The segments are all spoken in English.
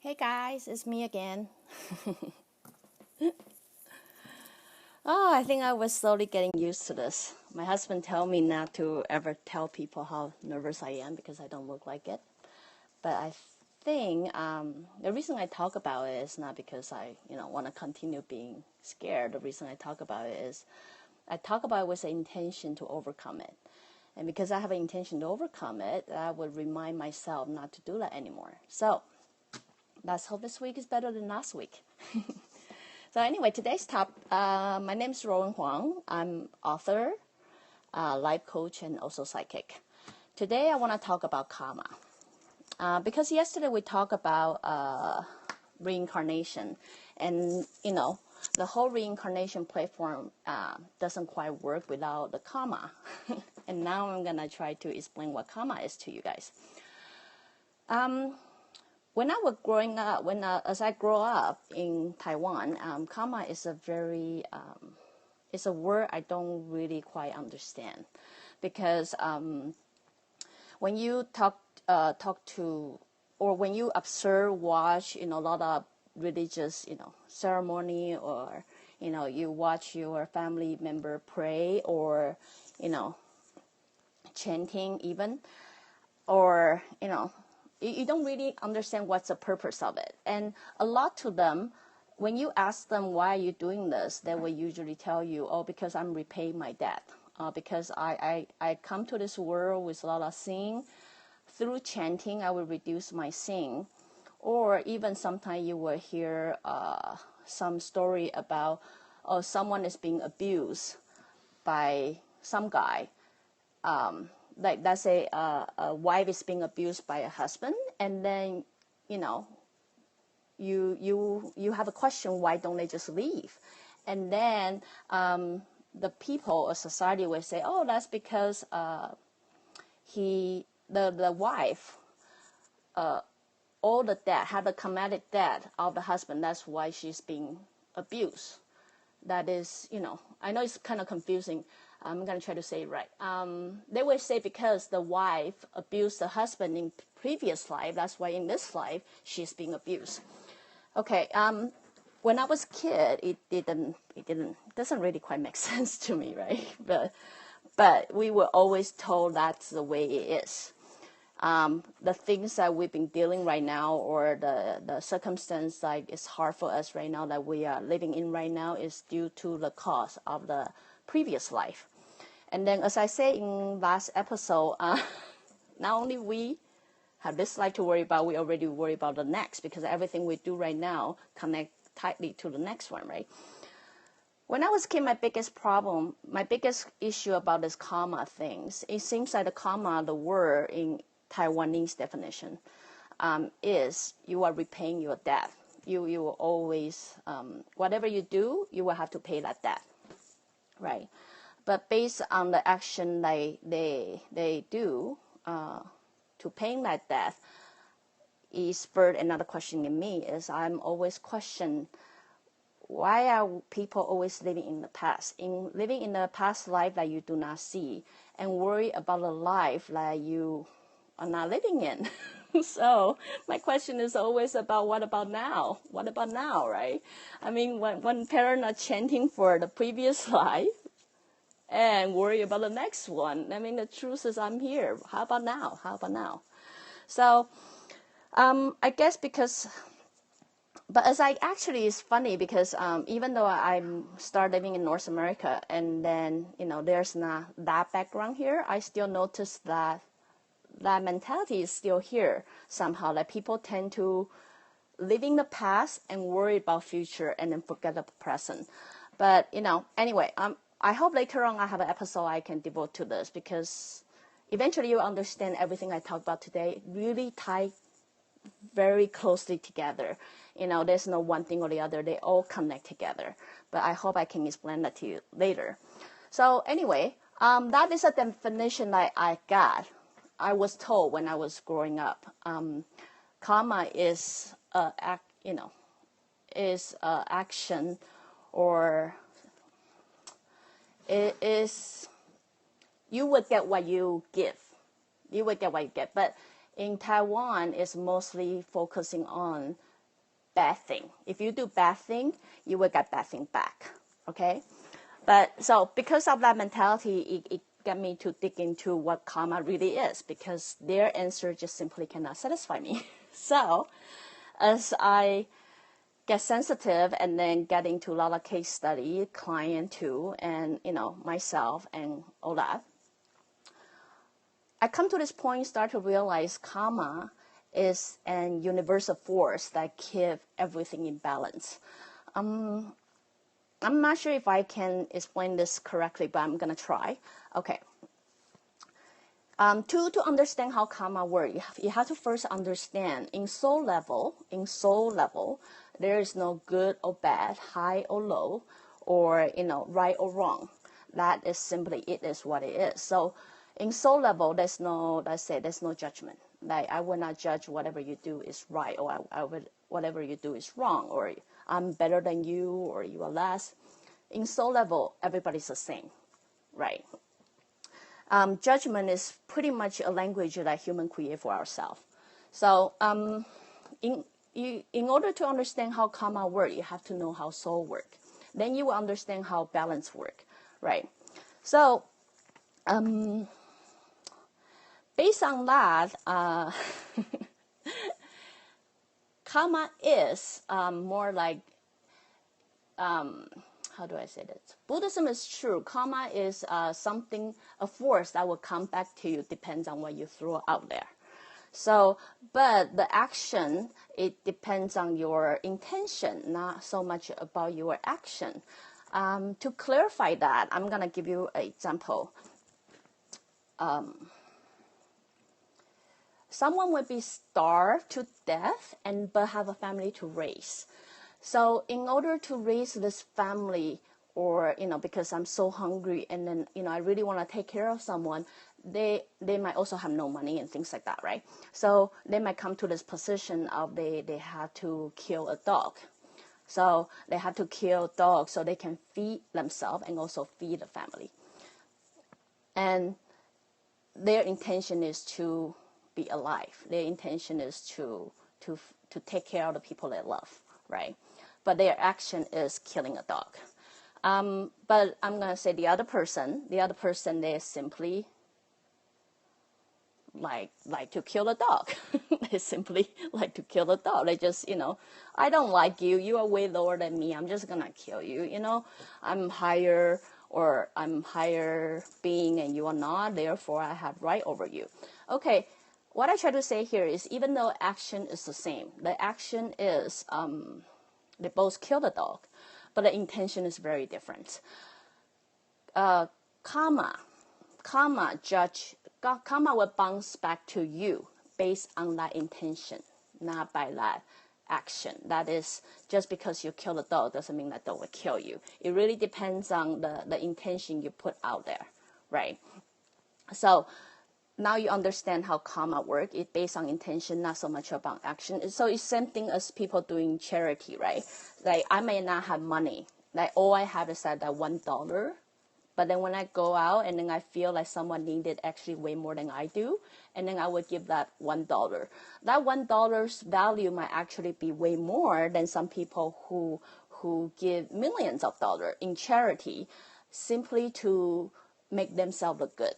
Hey guys, it's me again. I think I was slowly getting used to this. My husband told me not to ever tell people how nervous I am because I don't look like it. But I think the reason I talk about it is not because I want to continue being scared. The reason I talk about it is I talk about it with the intention to overcome it. And because I have an intention to overcome it, I would remind myself not to do that anymore. So let's hope this week is better than last week. So anyway, today's my name is Ruowen Huang. I'm author, life coach, and also psychic. Today I want to talk about karma. Because yesterday we talked about reincarnation. And, the whole reincarnation platform doesn't quite work without the karma. And now I'm going to try to explain what karma is to you guys. When I was growing up, as I grew up in Taiwan, karma is it's a word I don't really quite understand, because when you talk to, or when you observe, watch, a lot of religious, ceremony, or you watch your family member pray, or chanting even, or you don't really understand what's the purpose of it. And a lot to them, when you ask them why are you doing this, they will usually tell you, because I'm repaying my debt. Because I come to this world with a lot of sin. Through chanting, I will reduce my sin. Or even sometimes you will hear some story about, someone is being abused by some guy. Like, let's say a wife is being abused by a husband, and then you have a question, why don't they just leave? And then the people or society will say, that's because the wife all the debt, have the traumatic debt of the husband, that's why she's being abused. That is, I know it's kind of confusing. I'm going to try to say it right. They will say because the wife abused the husband in previous life, that's why in this life she's being abused. Okay. When I was a kid, it doesn't really quite make sense to me, right? But we were always told that's the way it is. The things that we've been dealing right now, or the circumstance like it's hard for us right now that we are living in right now, is due to the cause of the previous life. And then, as I say in last episode, not only we have this life to worry about, we already worry about the next, because everything we do right now connect tightly to the next one, right? When I was a kid, my biggest issue about this karma things, it seems like the karma, the word in Taiwanese definition, is you are repaying your debt. You will always, whatever you do, you will have to pay that debt, right? But based on the action they do to paying that debt, it spurred another question in me. Is I'm always question, why are people always living in the past? Living in the past life that you do not see, and worry about the life that you are not living in. So my question is always about, what about now? What about now, right? I mean, when parents are chanting for the previous life and worry about the next one, I mean, the truth is I'm here. How about now? How about now? So I guess but it's funny because even though I start living in North America, and then, there's not that background here, I still notice that mentality is still here somehow. Like, people tend to live in the past and worry about future, and then forget the present. But, anyway, I hope later on I have an episode I can devote to this, because eventually you'll understand everything I talk about today really tie very closely together. There's no one thing or the other. They all connect together. But I hope I can explain that to you later. So anyway, that is a definition that I was told when I was growing up. Karma is action, or it is, you would get what you give. You would get what you get. But in Taiwan, it's mostly focusing on bad thing. If you do bad thing, you will get bad thing back. Okay? But so because of that mentality, it got me to dig into what karma really is, because their answer just simply cannot satisfy me. So as I get sensitive and then get into a lot of case study, client too, and myself and all that, I come to this point, start to realize karma is an universal force that keeps everything in balance. I'm not sure if I can explain this correctly, but I'm gonna try. Okay. To understand how karma works, you have to first understand in soul level, there is no good or bad, high or low, or right or wrong. That is simply it is what it is. So in soul level, there's no judgment. Like I will not judge whatever you do is right, or whatever you do is wrong, or I'm better than you, or you are less. In soul level, everybody's the same, right? Judgment is pretty much a language that humans create for ourselves. So in order to understand how karma works, you have to know how soul works. Then you will understand how balance works, right? So based on that, karma is more like, how do I say this? Buddhism is true. Karma is a force that will come back to you, depends on what you throw out there. So, but the action, it depends on your intention, not so much about your action. To clarify that, I'm going to give you an example. Someone would be starved to death but have a family to raise. So in order to raise this family, or because I'm so hungry, and then I really want to take care of someone, they might also have no money and things like that, right? So they might come to this position of they have to kill a dog. So they have to kill a dog so they can feed themselves and also feed the family. And their intention is to be alive. Their intention is to take care of the people they love, right? But their action is killing a dog. But I'm going to say the other person, they simply like to kill a dog. They simply like to kill a dog. They just, I don't like you. You are way lower than me. I'm just going to kill you. I'm higher being and you are not. Therefore, I have right over you. Okay. What I try to say here is, even though action is the same, the action is, they both kill the dog, but the intention is very different. Karma will bounce back to you based on that intention, not by that action. That is, just because you kill the dog doesn't mean that dog will kill you. It really depends on the intention you put out there, right? So now you understand how karma works. It's based on intention, not so much about action. So it's same thing as people doing charity, right? Like I may not have money. Like all I have is that $1. But then when I go out and then I feel like someone needed actually way more than I do, and then I would give that $1. That $1's value might actually be way more than some people who give millions of dollars in charity simply to make themselves look good.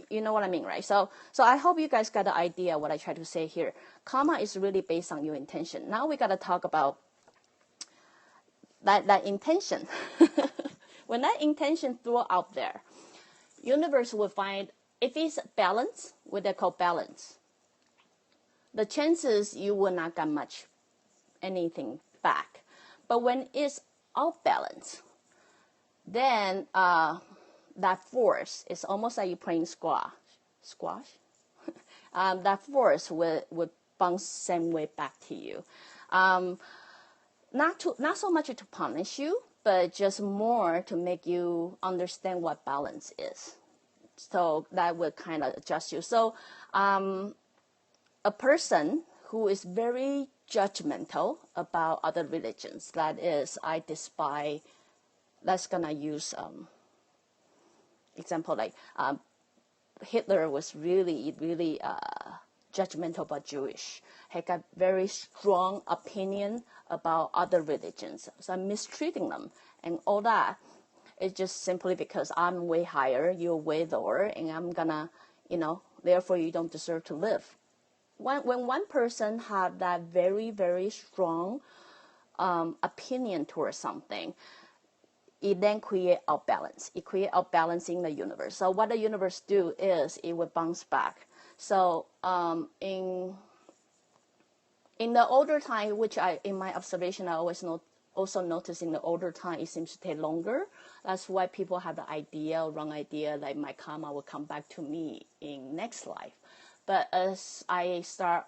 You know what I mean, right? So I hope you guys got the idea what I try to say here. Karma is really based on your intention. Now we got to talk about that intention. When that intention throw out there, universe will find, if it's balance, what they call balance, the chances you will not get anything back. But when it's out balance, then that force is almost like you're playing squash. That force would bounce same way back to you. Not so much to punish you, but just more to make you understand what balance is. So that will kind of adjust you. So a person who is very judgmental about other religions, that is, I despise, that's going to use example like Hitler was really judgmental about Jewish. He got very strong opinion about other religions. So I'm mistreating them and all that. It's just simply because I'm way higher, you're way lower, and I'm gonna, therefore you don't deserve to live. When one person have that very, very strong opinion towards something, it then creates outbalance. It creates outbalance in the universe. So what the universe do is it will bounce back. So in the older time, which in my observation, I always also notice in the older time, it seems to take longer. That's why people have the wrong idea, like my karma will come back to me in next life. But as I start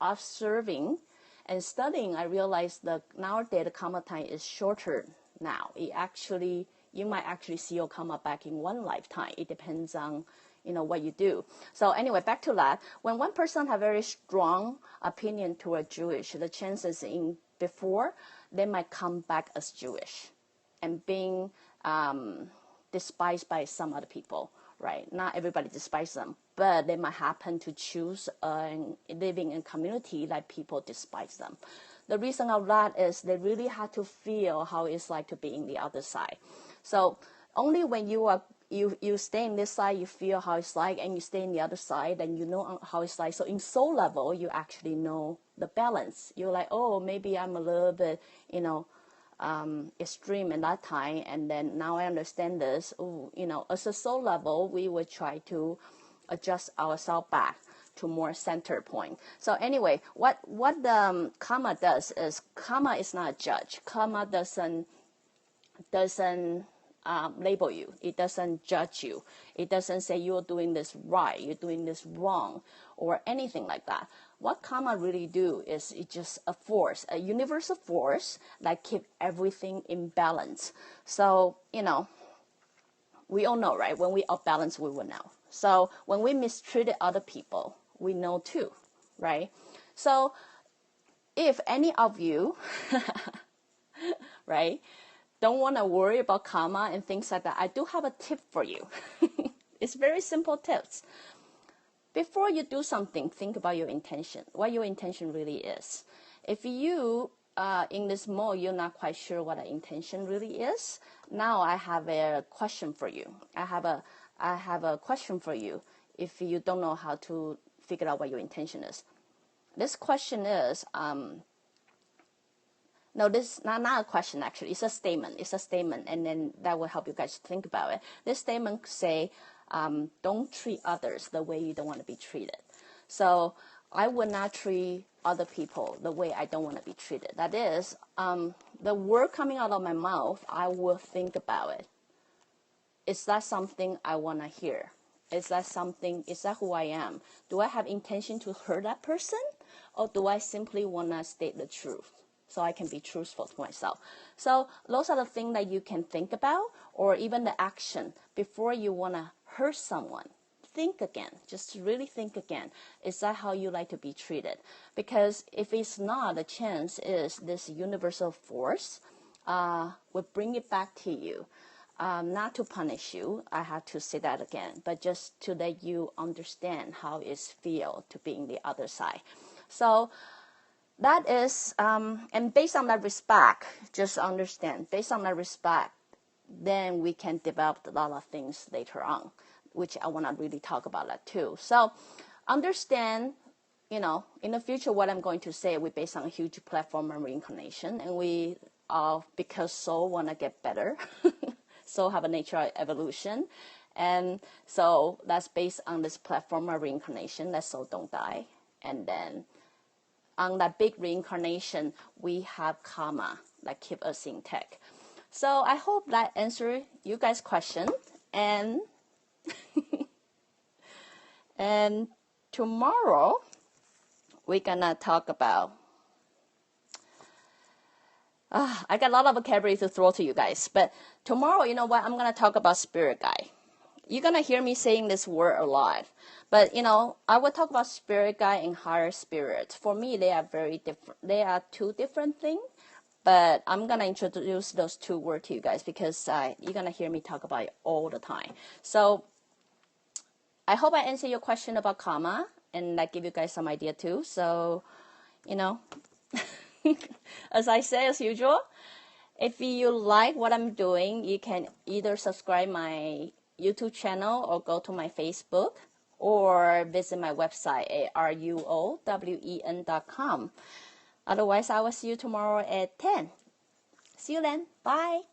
observing and studying, I realized that nowadays the karma time is shorter now. You might actually see your karma back in one lifetime. It depends on what you do. So anyway, back to that. When one person have very strong opinion toward Jewish, the chances before they might come back as Jewish and being despised by some other people, right? Not everybody despises them, but they might happen to choose living in a community like people despise them. The reason of that is they really have to feel how it's like to be in the other side. So only when you stay in this side, you feel how it's like, and you stay in the other side, and you know how it's like. So in soul level, you actually know the balance. You're like, oh, maybe I'm a little bit, extreme in that time, and then now I understand this. Oh, as a soul level, we would try to adjust ourselves back to more center point. So anyway, what karma does is karma is not a judge. Karma doesn't label you. It doesn't judge you. It doesn't say you're doing this right, you're doing this wrong, or anything like that. What karma really do is it's just a force, a universal force that keep everything in balance. So, we all know, right? When we off balance, we will know. So when we mistreated other people, we know too, right? So if any of you, right, don't want to worry about karma and things like that, I do have a tip for you. It's very simple tips. Before you do something, think about your intention, what your intention really is. If you, in this mode, you're not quite sure what the intention really is, now I have a question for you. I have a question for you if you don't know how to figure out what your intention is. This question is, no, this is not a question, actually. It's a statement. It's a statement, and then that will help you guys think about it. This statement say, don't treat others the way you don't want to be treated. So I would not treat other people the way I don't want to be treated. That is, the word coming out of my mouth, I will think about it. Is that something I want to hear? Is that who I am? Do I have intention to hurt that person? Or do I simply want to state the truth so I can be truthful to myself? So those are the things that you can think about, or even the action before you want to hurt someone. Think again, just really think again. Is that how you like to be treated? Because if it's not, the chance is this universal force will bring it back to you. Not to punish you, I have to say that again, but just to let you understand how it feels to be in the other side. So that is, and based on that respect, just understand, based on that respect, then we can develop a lot of things later on, which I want to really talk about that too. So understand, in the future, what I'm going to say, we're based on a huge platform of reincarnation, and we are, because soul want to get better, soul have a nature of evolution, and so that's based on this platform of reincarnation, that soul don't die, and then on that big reincarnation, we have karma that keep us intact. So I hope that answered you guys' question. And and tomorrow we're gonna talk about. I got a lot of vocabulary to throw to you guys, but tomorrow, you know what? I'm gonna talk about spirit guide. You're going to hear me saying this word a lot. But, I will talk about spirit guide and higher spirit. For me, they are very different. They are two different things. But I'm going to introduce those two words to you guys because you're going to hear me talk about it all the time. So I hope I answered your question about karma. and like give you guys some idea too. So, as I say, as usual, if you like what I'm doing, you can either subscribe my YouTube channel or go to my Facebook or visit my website at ruowen.com. Otherwise, I will see you tomorrow at 10. See you then. Bye.